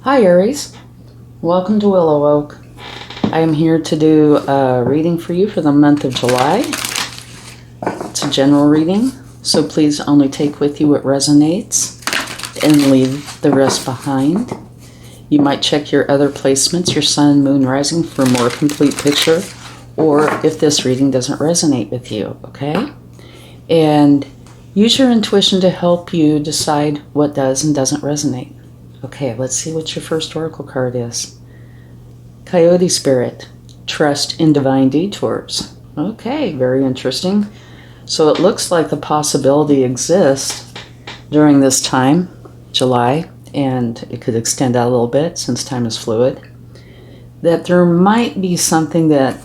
Hi Aries, welcome to WillowOAK. I am here to do a reading for you for the month of July. It's a general reading, so please only take with you what resonates and leave the rest behind. You might check your other placements, your sun, moon, rising, for a more complete picture, or if this reading doesn't resonate with you, okay? And use your intuition to help you decide what does and doesn't resonate. Okay, let's see what your first oracle card is. Coyote Spirit, trust in divine detours. Okay, very interesting. So it looks like the possibility exists during this time, July, and it could extend out a little bit since time is fluid, that there might be something that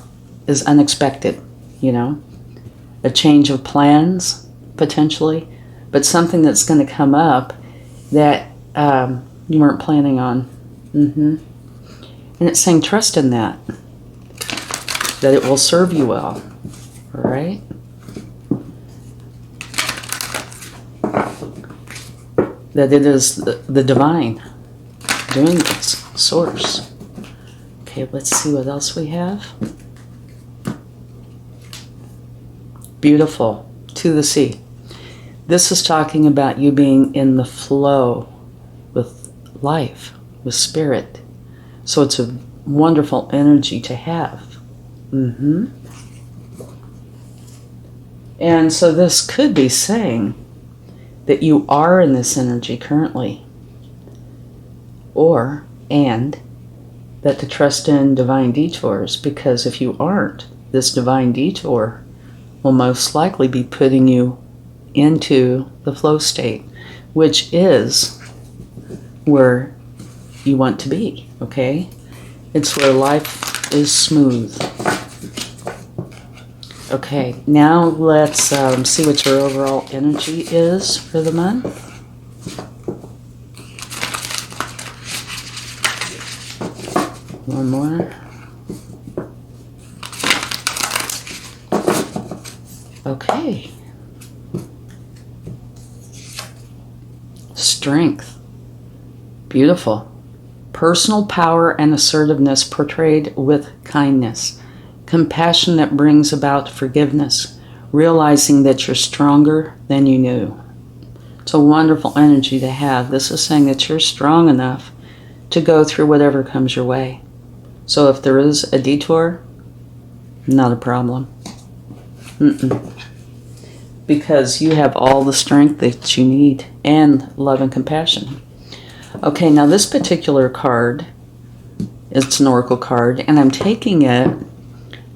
is unexpected, a change of plans, potentially, but something that's going to come up that you weren't planning on. And it's saying trust in that it will serve you well. All right? That it is the divine doing this, source. Okay, let's see what else we have. Beautiful, to the sea. This is talking about you being in the flow with life, with spirit. So it's a wonderful energy to have. And so this could be saying that you are in this energy currently, and that to trust in divine detours, because if you aren't, this divine detour will most likely be putting you into the flow state, which is where you want to be, okay? It's where life is smooth. Okay, now let's see what your overall energy is for the month. One more. Okay. Strength. Beautiful. Personal power and assertiveness portrayed with kindness. Compassion that brings about forgiveness. Realizing that you're stronger than you knew. It's a wonderful energy to have. This is saying that you're strong enough to go through whatever comes your way. So if there is a detour, not a problem. Because you have all the strength that you need and love and compassion. Okay, now this particular card, it's an oracle card, and I'm taking it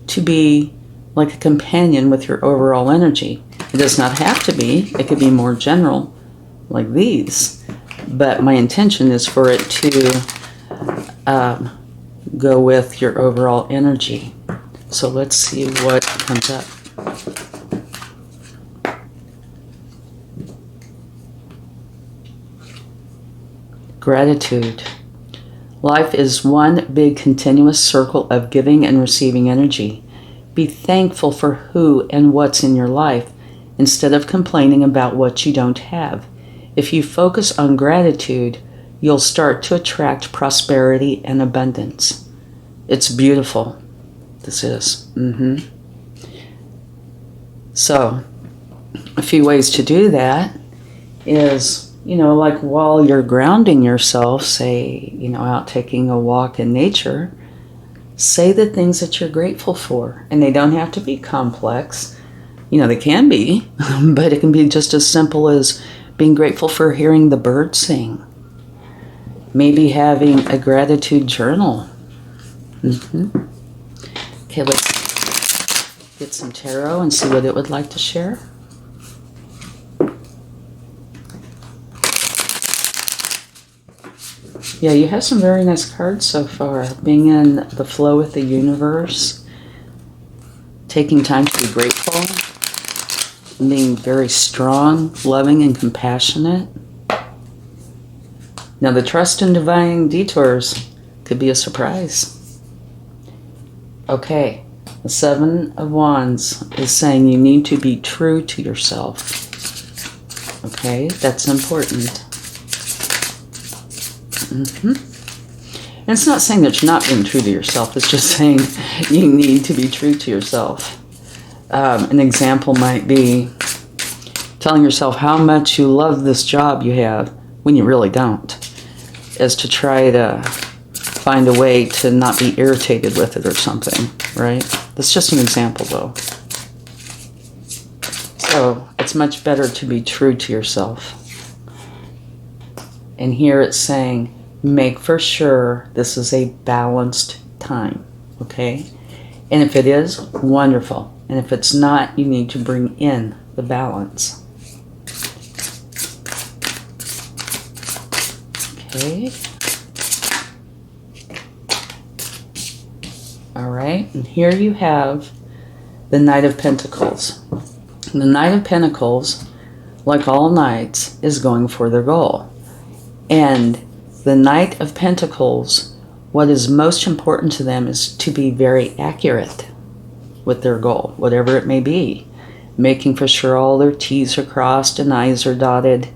to be like a companion with your overall energy. It does not have to be. It could be more general, like these. But my intention is for it to go with your overall energy. So let's see what comes up. Gratitude. Life is one big continuous circle of giving and receiving energy. Be thankful for who and what's in your life instead of complaining about what you don't have. If you focus on gratitude, you'll start to attract prosperity and abundance. It's beautiful. This is. So, a few ways to do that is, like while you're grounding yourself, say, out taking a walk in nature, say the things that you're grateful for. And they don't have to be complex. They can be, but it can be just as simple as being grateful for hearing the birds sing. Maybe having a gratitude journal. Okay, let's get some tarot and see what it would like to share. Yeah, you have some very nice cards so far. Being in the flow with the universe, taking time to be grateful, being very strong, loving, and compassionate. Now, the trust in divine detours could be a surprise. Okay, the Seven of Wands is saying you need to be true to yourself. Okay, that's important. And it's not saying that you're not being true to yourself. It's just saying you need to be true to yourself. An example might be telling yourself how much you love this job you have when you really don't, is to try to find a way to not be irritated with it or something, right? That's just an example, though. So it's much better to be true to yourself. And here it's saying, make for sure this is a balanced time, okay? And if it is, wonderful. And if it's not, you need to bring in the balance. Okay. All right, and here you have the Knight of Pentacles. The Knight of Pentacles, like all knights, is going for their goal. And the Knight of Pentacles, what is most important to them is to be very accurate with their goal, whatever it may be. Making for sure all their T's are crossed and I's are dotted.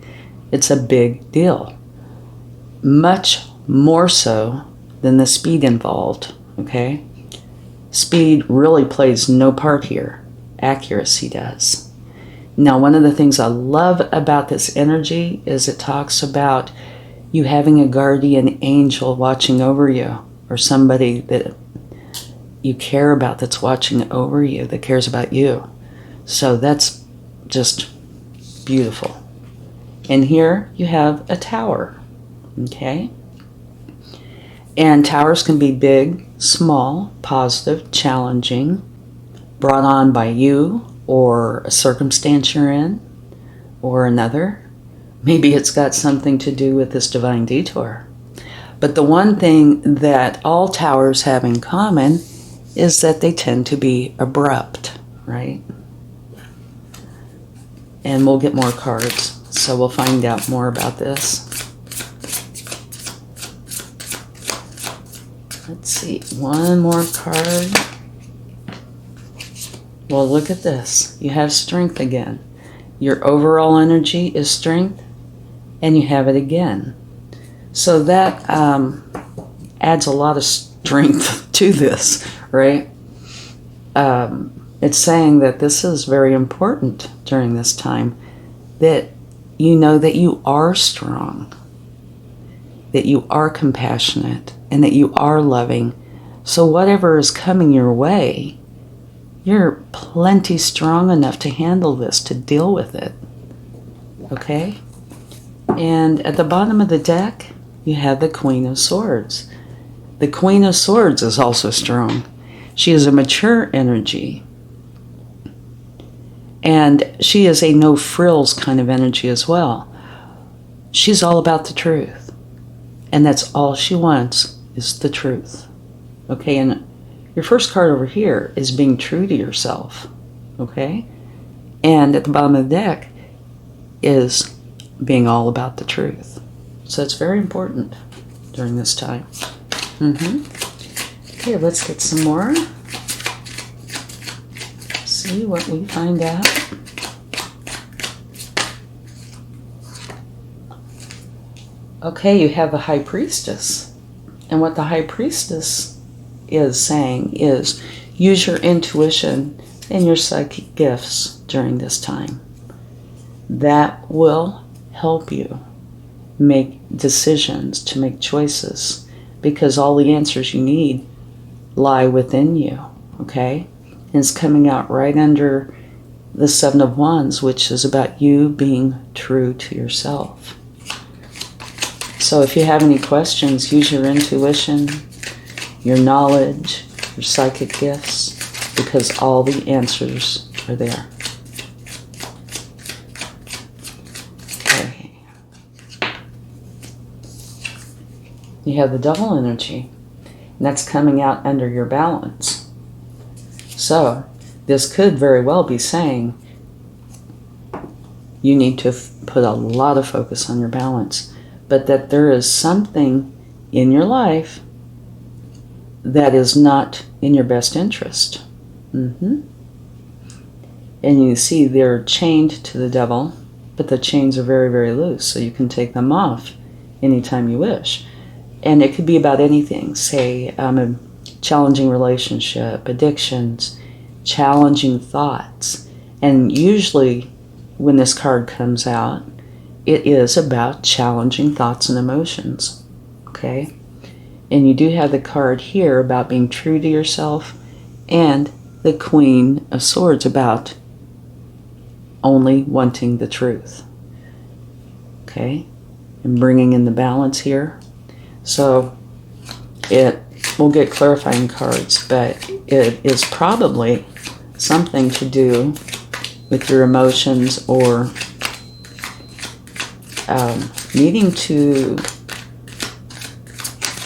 It's a big deal. Much more so than the speed involved, okay? Speed really plays no part here. Accuracy does. Now, one of the things I love about this energy is it talks about you having a guardian angel watching over you, or somebody that you care about that's watching over you, that cares about you. So that's just beautiful. And here you have a tower, okay? And towers can be big, small, positive, challenging, brought on by you or a circumstance you're in or another. Maybe it's got something to do with this divine detour. But the one thing that all towers have in common is that they tend to be abrupt, right? And we'll get more cards, so we'll find out more about this. Let's see, one more card. Well, look at this. You have strength again. Your overall energy is strength, and you have it again. So that adds a lot of strength to this, right? It's saying that this is very important during this time, that you know that you are strong, that you are compassionate, and that you are loving. So whatever is coming your way, you're plenty strong enough to handle this, to deal with it. Okay? And at the bottom of the deck, you have the Queen of Swords. The Queen of Swords is also strong. She is a mature energy. And she is a no frills kind of energy as well. She's all about the truth. And that's all she wants is the truth. Okay, and your first card over here is being true to yourself. Okay? And at the bottom of the deck is being all about the truth. So it's very important during this time. Okay, let's get some more. See what we find out. Okay, you have the High Priestess. And what the High Priestess is saying is use your intuition and your psychic gifts during this time. That will help you make decisions, to make choices, because all the answers you need lie within you, okay? And it's coming out right under the Seven of Wands, which is about you being true to yourself. So if you have any questions, use your intuition, your knowledge, your psychic gifts, because all the answers are there. Okay. You have the Devil energy, and that's coming out under your balance. So this could very well be saying you need to put a lot of focus on your balance, but that there is something in your life that is not in your best interest. And you see they're chained to the devil, but the chains are very, very loose, so you can take them off anytime you wish. And it could be about anything, say a challenging relationship, addictions, challenging thoughts. And usually when this card comes out, it is about challenging thoughts and emotions, okay? And you do have the card here about being true to yourself, and the Queen of Swords about only wanting the truth, okay? And bringing in the balance here. So it will get clarifying cards, but it is probably something to do with your emotions or needing to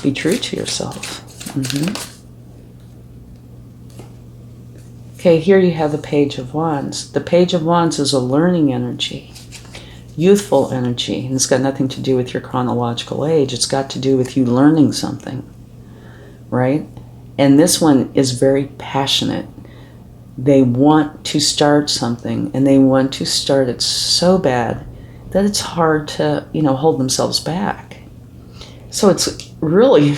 be true to yourself. Okay, here you have the Page of Wands. The Page of Wands is a learning energy, youthful energy, and it's got nothing to do with your chronological age. It's got to do with you learning something, right? And this one is very passionate. They want to start something, and they want to start it so bad that it's hard to, hold themselves back. So it's really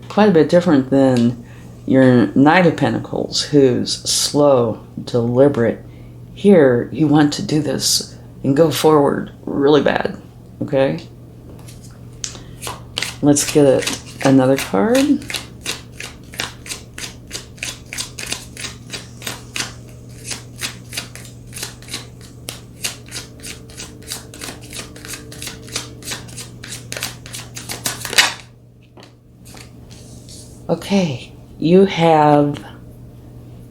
quite a bit different than your Knight of Pentacles, who's slow, deliberate. Here, you want to do this and go forward really bad, okay? Let's get another card. Okay, you have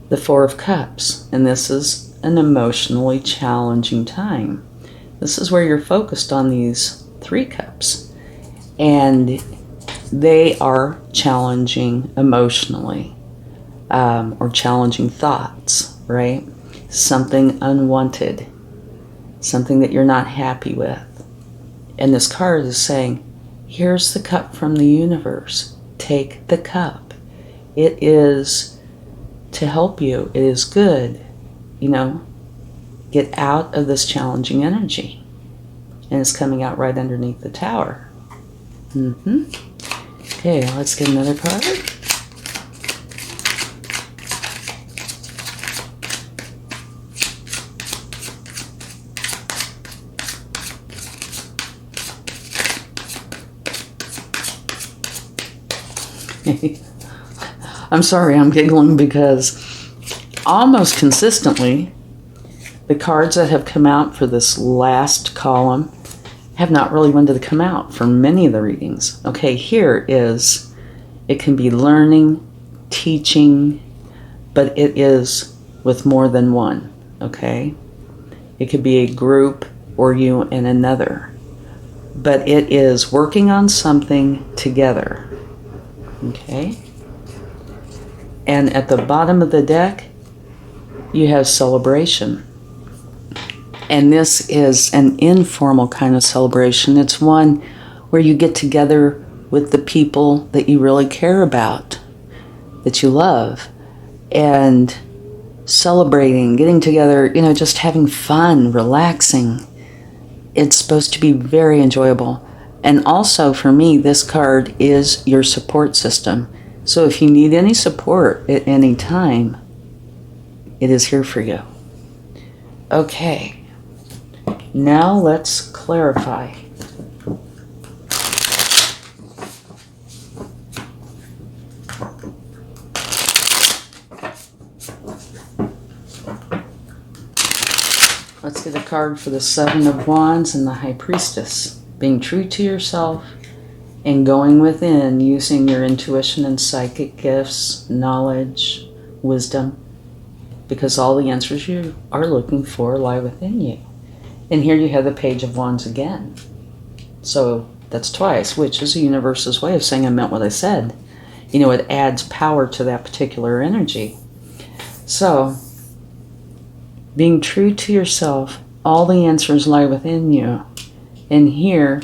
the Four of Cups, and this is an emotionally challenging time. This is where you're focused on these 3 cups, and they are challenging emotionally, or challenging thoughts, right? Something unwanted, something that you're not happy with. And this card is saying, here's the cup from the universe. Take the cup. It is to help you. It is good. Get out of this challenging energy. And it's coming out right underneath the Tower. Okay, let's get another card. I'm sorry, I'm giggling because almost consistently the cards that have come out for this last column have not really wanted to come out for many of the readings. Okay, here is, it can be learning, teaching, but it is with more than one, okay? It could be a group or you and another, but it is working on something together. Okay, and at the bottom of the deck, you have celebration. And this is an informal kind of celebration. It's one where you get together with the people that you really care about, that you love, and celebrating, getting together, just having fun, relaxing. It's supposed to be very enjoyable. And also for me, this card is your support system. So if you need any support at any time, it is here for you. Okay, now let's clarify. Let's get a card for the Seven of Wands and the High Priestess. Being true to yourself and going within, using your intuition and psychic gifts, knowledge, wisdom, because all the answers you are looking for lie within you. And here you have the Page of Wands again. So that's twice, which is the universe's way of saying I meant what I said. It adds power to that particular energy. So, being true to yourself, all the answers lie within you. And here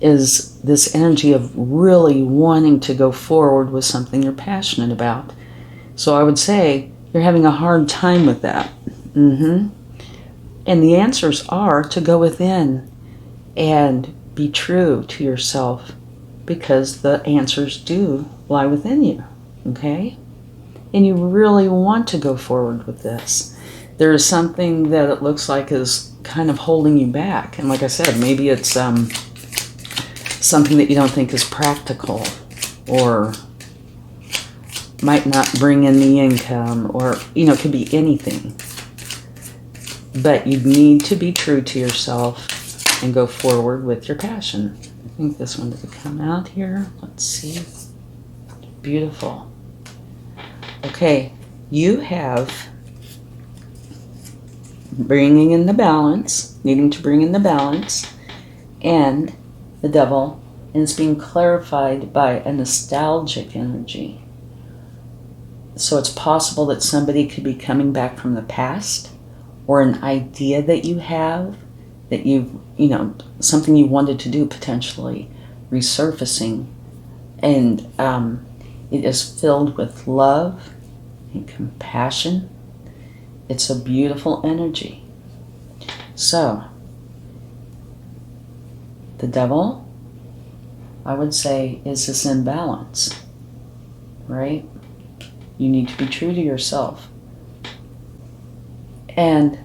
is this energy of really wanting to go forward with something you're passionate about. So I would say you're having a hard time with that. And the answers are to go within and be true to yourself, because the answers do lie within you, okay? And you really want to go forward with this. There is something that it looks like is kind of holding you back. And like I said, maybe it's something that you don't think is practical, or might not bring in the income, or, it could be anything. But you need to be true to yourself and go forward with your passion. I think this one did come out here. Let's see. Beautiful. Okay, you have bringing in the balance, needing to bring in the balance, and the devil, and it's being clarified by a nostalgic energy. So it's possible that somebody could be coming back from the past, or an idea that you have, that something you wanted to do, potentially resurfacing. And it is filled with love and compassion. It's a beautiful energy. So, the devil, I would say, is this imbalance, right? You need to be true to yourself and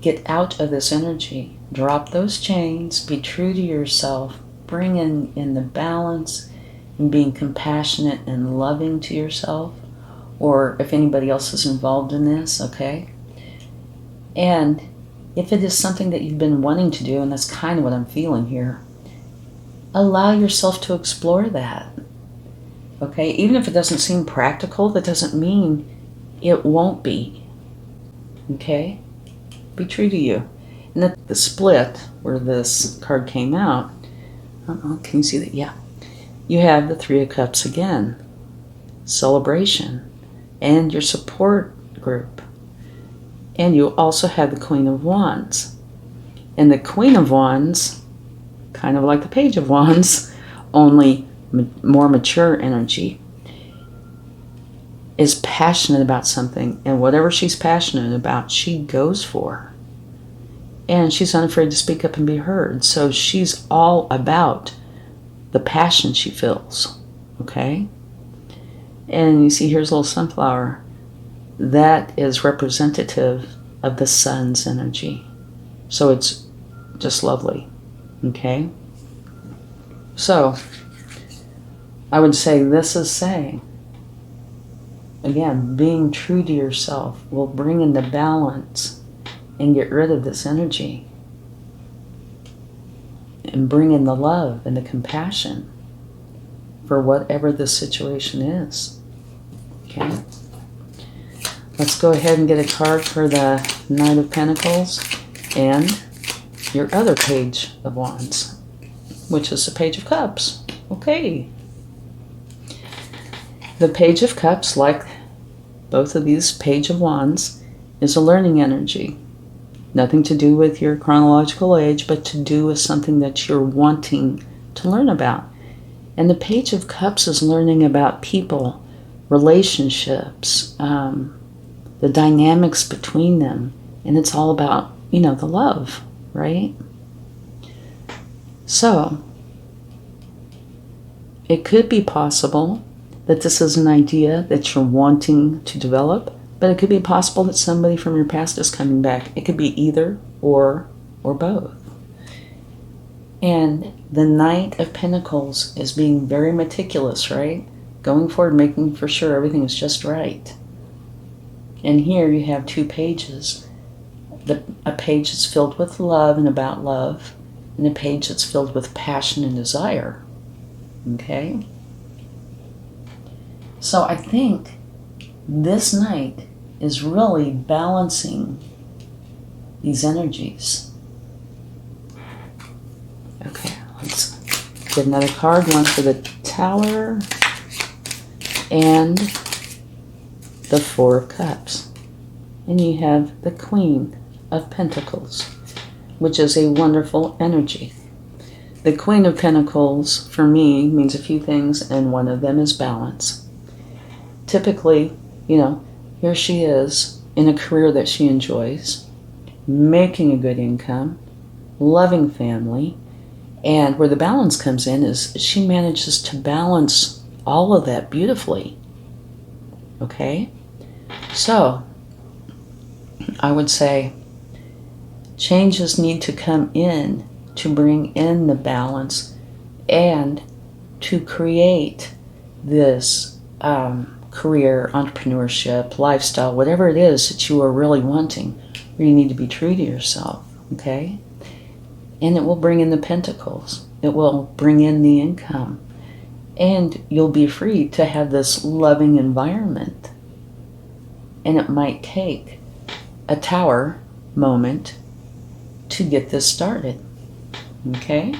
get out of this energy. Drop those chains, be true to yourself, bring in the balance and being compassionate and loving to yourself, or if anybody else is involved in this, okay? And if it is something that you've been wanting to do, and that's kind of what I'm feeling here, allow yourself to explore that, okay? Even if it doesn't seem practical, that doesn't mean it won't be, okay? Be true to you. And the split where this card came out, can you see that? Yeah. You have the Three of Cups again, celebration, and your support group. And you also have the Queen of Wands. And the Queen of Wands, kind of like the Page of Wands, only more mature energy, is passionate about something. And whatever she's passionate about, she goes for. And she's unafraid to speak up and be heard. So she's all about the passion she feels, okay? And you see here's a little sunflower. That is representative of the sun's energy. So it's just lovely, okay? So I would say this is saying, again, being true to yourself will bring in the balance and get rid of this energy and bring in the love and the compassion for whatever the situation is. Okay? Let's go ahead and get a card for the Knight of Pentacles and your other Page of Wands, which is the Page of Cups. Okay. The Page of Cups, like both of these Page of Wands, is a learning energy. Nothing to do with your chronological age, but to do with something that you're wanting to learn about. And the Page of Cups is learning about people, relationships, the dynamics between them. And it's all about, the love, right? So, it could be possible that this is an idea that you're wanting to develop, but it could be possible that somebody from your past is coming back. It could be either or both. And the Knight of Pentacles is being very meticulous, right? Going forward, making for sure everything is just right. And here you have two pages. A page that's filled with love and about love, and a page that's filled with passion and desire. Okay? So I think this Knight is really balancing these energies. Okay, let's get another card, one for the Tower and the Four of Cups. And you have the Queen of Pentacles, which is a wonderful energy. The Queen of Pentacles, for me, means a few things, and one of them is balance. Typically, here she is in a career that she enjoys, making a good income, loving family, And where the balance comes in is she manages to balance all of that beautifully. Okay? So, I would say changes need to come in to bring in the balance and to create this career, entrepreneurship, lifestyle, whatever it is that you are really wanting, where you need to be true to yourself, okay? And it will bring in the pentacles. It will bring in the income. And you'll be free to have this loving environment. And it might take a tower moment to get this started, okay?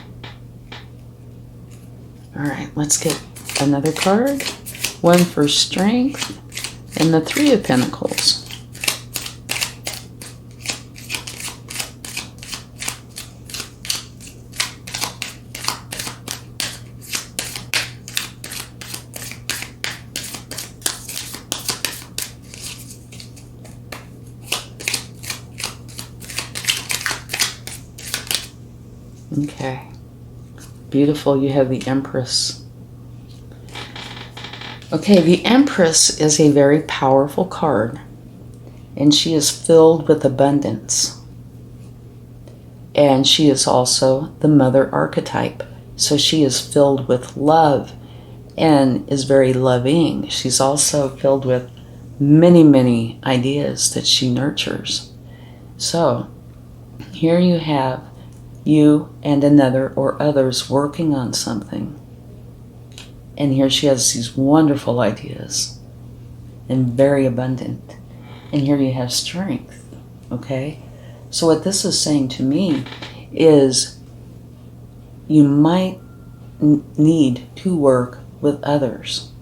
All right, let's get another card. One for strength and the Three of Pentacles. Okay. Beautiful. You have the Empress. Okay, the Empress is a very powerful card, and she is filled with abundance. And she is also the mother archetype. So she is filled with love and is very loving. She's also filled with many, many ideas that she nurtures. So here you have you and another or others working on something. And here she has these wonderful ideas and very abundant. And here you have strength, okay? So what this is saying to me is you might need to work with others.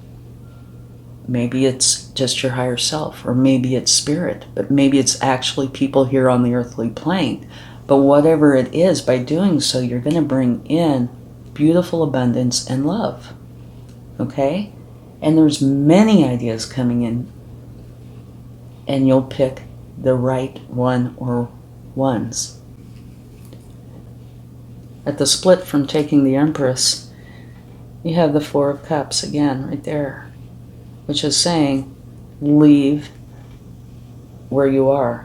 Maybe it's just your higher self, or maybe it's spirit, but maybe it's actually people here on the earthly plane. But whatever it is, by doing so, you're going to bring in beautiful abundance and love. Okay? And there's many ideas coming in. And you'll pick the right one or ones. At the split from taking the Empress, you have the Four of Cups again right there, which is saying, leave where you are.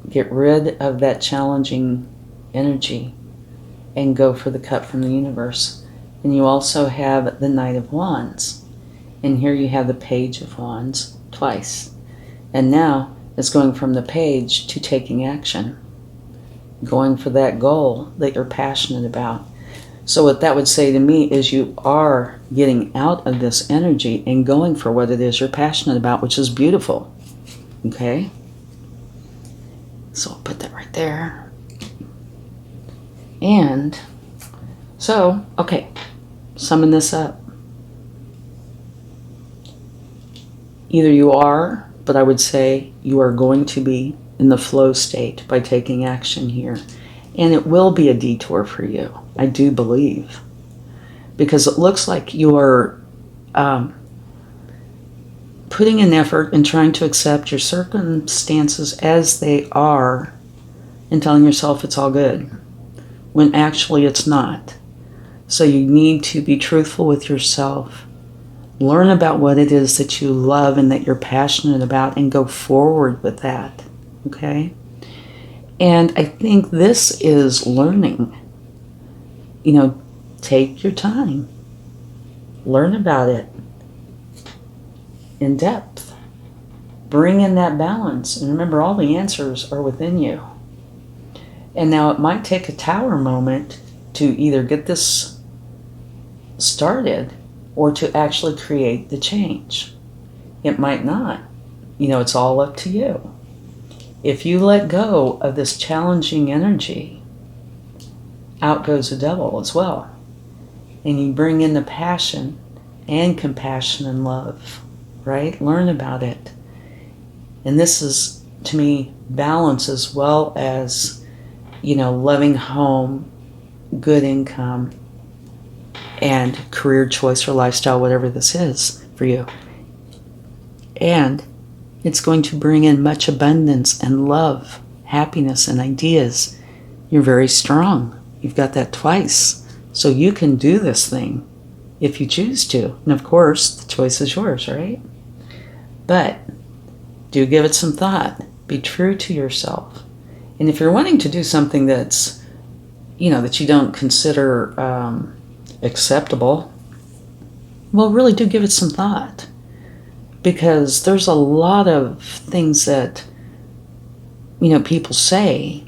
Get rid of that challenging energy and go for the cup from the universe. And you also have the Knight of Wands. And here you have the Page of Wands twice. And now it's going from the page to taking action. Going for that goal that you're passionate about. So what that would say to me is you are getting out of this energy and going for what it is you're passionate about, which is beautiful. Okay? So I'll put that right there. And so, okay, summing this up. Either you are, but I would say you are going to be in the flow state by taking action here. And it will be a detour for you, I do believe. Because it looks like you are putting in effort and trying to accept your circumstances as they are and telling yourself it's all good, when actually it's not. So you need to be truthful with yourself. Learn about what it is that you love and that you're passionate about and go forward with that, okay? And I think this is learning. You know, take your time. Learn about it in depth. Bring in that balance. And remember, all the answers are within you. And now it might take a tower moment to either get this started or to actually create the change. It might not. You know, it's all up to you. If you let go of this challenging energy, out goes the devil as well. And you bring in the passion and compassion and love, right? Learn about it. And this is, to me, balance as well as, you know, loving home, good income, and career choice or lifestyle, whatever this is for you. And it's going to bring in much abundance and love, happiness and ideas. You're very strong. you've got that twice. So you can do this thing if you choose to. And of course, the choice is yours, right? But do give it some thought. Be true to yourself. And if you're wanting to do something that's, that you don't consider acceptable, well, really do give it some thought. Because there's a lot of things that, people say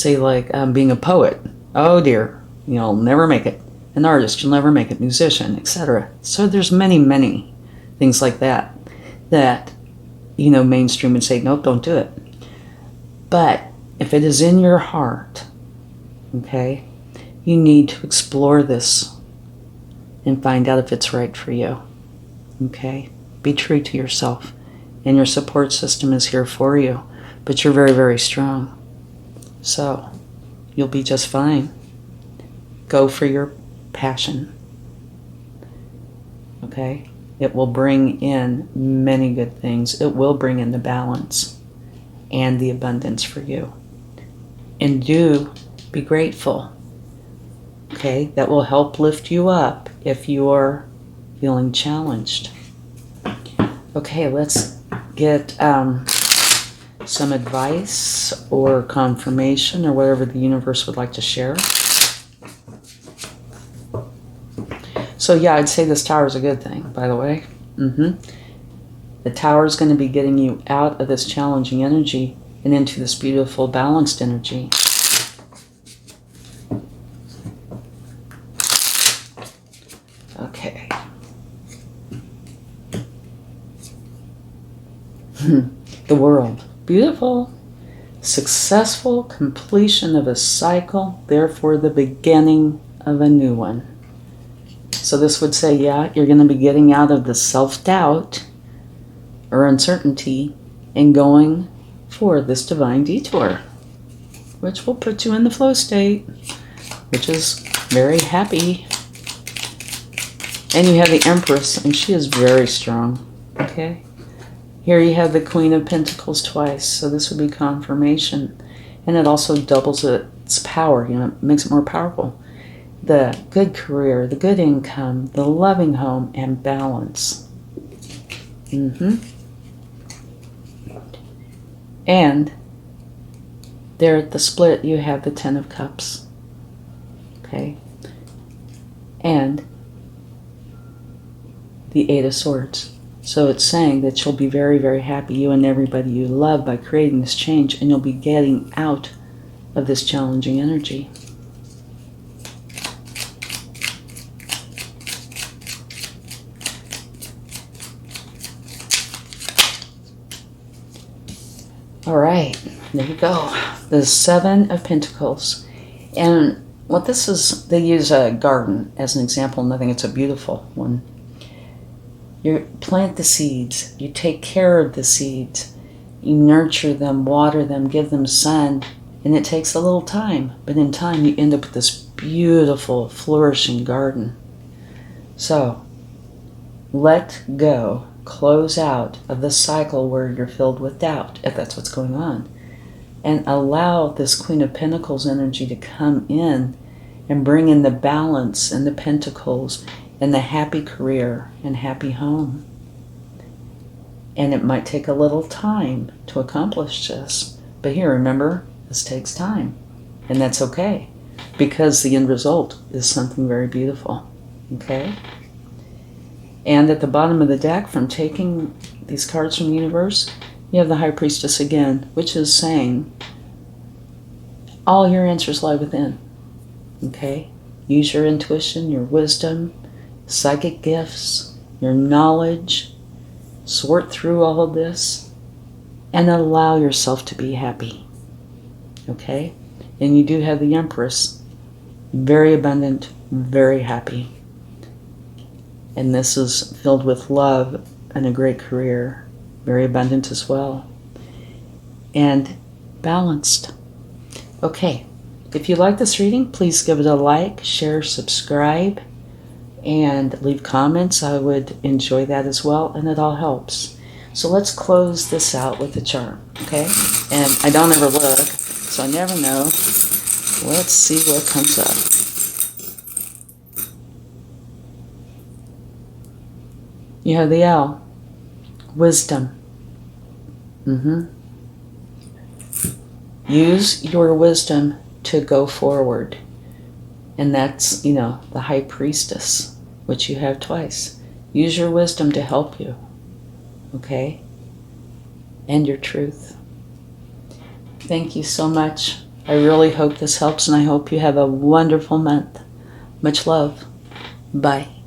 like being a poet. Oh dear, you'll never make it. An artist, you'll never make it. Musician, etc. So there's many, many things like that mainstream would say, nope, don't do it. But if it is in your heart, okay, you need to explore this and find out if it's right for you. Okay? Be true to yourself. And your support system is here for you. But you're very, very strong. So, you'll be just fine. Go for your passion. Okay? It will bring in many good things. It will bring in the balance and the abundance for you. And do be grateful. Okay? That will help lift you up if you are feeling challenged. Okay, let's get some advice or confirmation or whatever the universe would like to share. So yeah, I'd say this tower is a good thing, by the way. The tower is going to be getting you out of this challenging energy and into this beautiful balanced energy. Okay. The world. Beautiful. Successful completion of a cycle, therefore the beginning of a new one. So this would say, yeah, you're going to be getting out of the self-doubt or uncertainty and going for this divine detour, which will put you in the flow state, which is very happy. And you have the Empress, and she is very strong. Okay? Here you have the Queen of Pentacles twice, so this would be confirmation. And it also doubles its power, it makes it more powerful. The good career, the good income, the loving home, and balance. And there at the split, you have the Ten of Cups. Okay? And the Eight of Swords. So it's saying that you'll be very, very happy, you and everybody you love, by creating this change, and you'll be getting out of this challenging energy. All right, there you go. The Seven of Pentacles. And what this is, they use a garden as an example, and I think it's a beautiful one. You plant the seeds, you take care of the seeds, you nurture them, water them, give them sun, and it takes a little time, but in time you end up with this beautiful, flourishing garden. So, let go, close out of the cycle where you're filled with doubt, if that's what's going on, and allow this Queen of Pentacles energy to come in and bring in the balance and the pentacles and the happy career and happy home. And it might take a little time to accomplish this. But here, remember, this takes time. And that's okay, because the end result is something very beautiful. Okay? And at the bottom of the deck, from taking these cards from the universe, you have the High Priestess again, which is saying, all your answers lie within. Okay? Use your intuition, your wisdom, psychic gifts, your knowledge, sort through all of this, and allow yourself to be happy. Okay? And you do have the Empress, very abundant, very happy. And this is filled with love and a great career, very abundant as well. And balanced. Okay, if you like this reading, please give it a like, share, subscribe, and leave comments. I would enjoy that as well, and it all helps. So let's close this out with a charm, okay? And I don't ever look, so I never know Let's see what comes up. You have the owl. Wisdom. Use your wisdom to go forward. And that's, the high priestess, which you have twice. Use your wisdom to help you. Okay? And your truth. Thank you so much. I really hope this helps, and I hope you have a wonderful month. Much love. Bye.